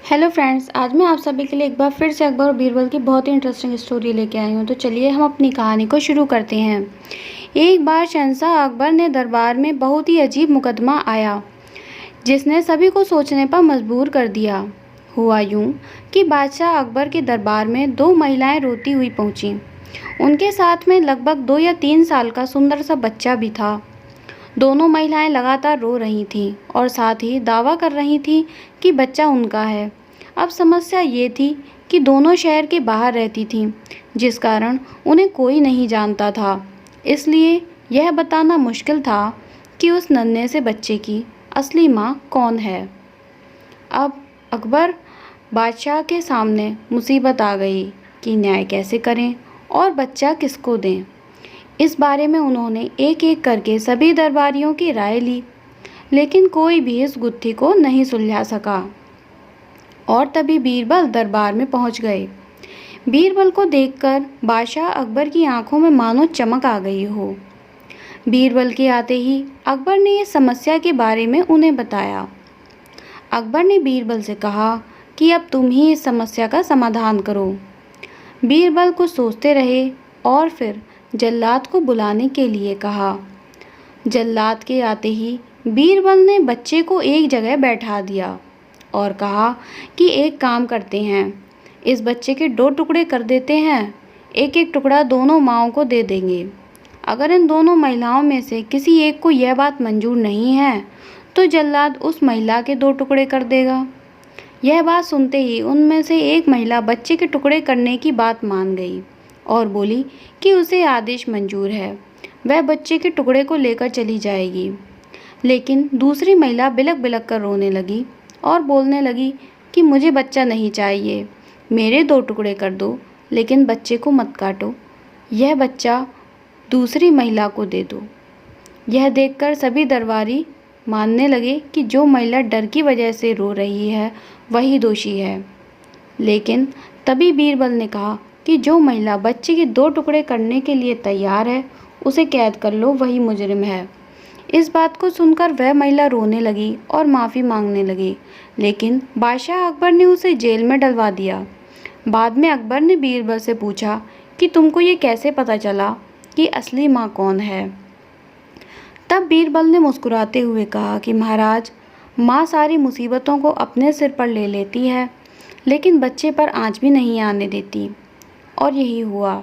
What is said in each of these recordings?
Hello friends, आज मैं आप सभी के लिए एक बार फिर से अकबर और बीरबल की बहुत ही इंटरेस्टिंग स्टोरी लेके आई हूँ। तो चलिए हम अपनी कहानी को शुरू करते हैं। एक बार शहंशाह अकबर ने दरबार में बहुत ही अजीब मुकदमा आया, जिसने सभी को सोचने पर मजबूर कर दिया। हुआ यूँ कि बादशाह अकबर के दरबार में दो महिलाएं रोती हुई पहुँचीं। उनके साथ में लगभग 2 या 3 साल का सुंदर सा बच्चा भी था। दोनों महिलाएं लगातार रो रही थीं और साथ ही दावा कर रही थीं कि बच्चा उनका है। अब समस्या ये थी कि दोनों शहर के बाहर रहती थीं, जिस कारण उन्हें कोई नहीं जानता था। इसलिए यह बताना मुश्किल था कि उस नन्हे से बच्चे की असली माँ कौन है। अब अकबर बादशाह के सामने मुसीबत आ गई कि न्याय कैसे करें और बच्चा किसको दें। इस बारे में उन्होंने एक एक करके सभी दरबारियों की राय ली, लेकिन कोई भी इस गुत्थी को नहीं सुलझा सका। और तभी बीरबल दरबार में पहुंच गए। बीरबल को देखकर बादशाह अकबर की आंखों में मानो चमक आ गई हो। बीरबल के आते ही अकबर ने इस समस्या के बारे में उन्हें बताया। अकबर ने बीरबल से कहा कि अब तुम ही इस समस्या का समाधान करो। बीरबल कुछ सोचते रहे और फिर जल्लाद को बुलाने के लिए कहा। जल्लाद के आते ही बीरबल ने बच्चे को एक जगह बैठा दिया और कहा कि एक काम करते हैं, इस बच्चे के 2 टुकड़े कर देते हैं। एक एक टुकड़ा दोनों माँओं को दे देंगे। अगर इन दोनों महिलाओं में से किसी एक को यह बात मंजूर नहीं है तो जल्लाद उस महिला के 2 टुकड़े कर देगा। यह बात सुनते ही उनमें से एक महिला बच्चे के टुकड़े करने की बात मान गई और बोली कि उसे आदेश मंजूर है, वह बच्चे के टुकड़े को लेकर चली जाएगी। लेकिन दूसरी महिला बिलक बिलक कर रोने लगी और बोलने लगी कि मुझे बच्चा नहीं चाहिए, मेरे 2 टुकड़े कर दो, लेकिन बच्चे को मत काटो। यह बच्चा दूसरी महिला को दे दो। यह देखकर सभी दरबारी मानने लगे कि जो महिला डर की वजह से रो रही है वही दोषी है। लेकिन तभी बीरबल ने कहा कि जो महिला बच्चे के 2 टुकड़े करने के लिए तैयार है उसे कैद कर लो, वही मुजरिम है। इस बात को सुनकर वह महिला रोने लगी और माफ़ी मांगने लगी, लेकिन बादशाह अकबर ने उसे जेल में डलवा दिया। बाद में अकबर ने बीरबल से पूछा कि तुमको ये कैसे पता चला कि असली माँ कौन है। तब बीरबल ने मुस्कुराते हुए कहा कि महाराज, माँ सारी मुसीबतों को अपने सिर पर ले लेती है, लेकिन बच्चे पर आँच भी नहीं आने देती। और यही हुआ।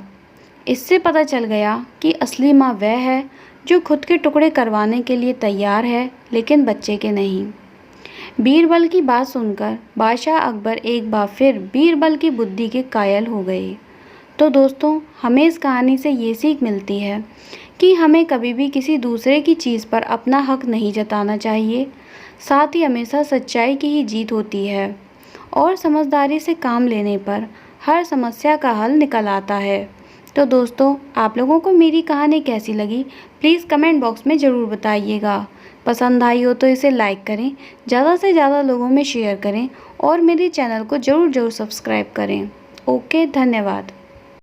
इससे पता चल गया कि असली माँ वह है जो खुद के टुकड़े करवाने के लिए तैयार है, लेकिन बच्चे के नहीं। बीरबल की बात सुनकर बादशाह अकबर एक बार फिर बीरबल की बुद्धि के कायल हो गए। तो दोस्तों, हमें इस कहानी से ये सीख मिलती है कि हमें कभी भी किसी दूसरे की चीज़ पर अपना हक नहीं जताना चाहिए। साथ ही हमेशा सच्चाई की ही जीत होती है और समझदारी से काम लेने पर हर समस्या का हल निकल आता है। तो दोस्तों, आप लोगों को मेरी कहानी कैसी लगी, प्लीज़ कमेंट बॉक्स में ज़रूर बताइएगा। पसंद आई हो तो इसे लाइक करें, ज़्यादा से ज़्यादा लोगों में शेयर करें और मेरे चैनल को ज़रूर सब्सक्राइब करें। ओके, धन्यवाद।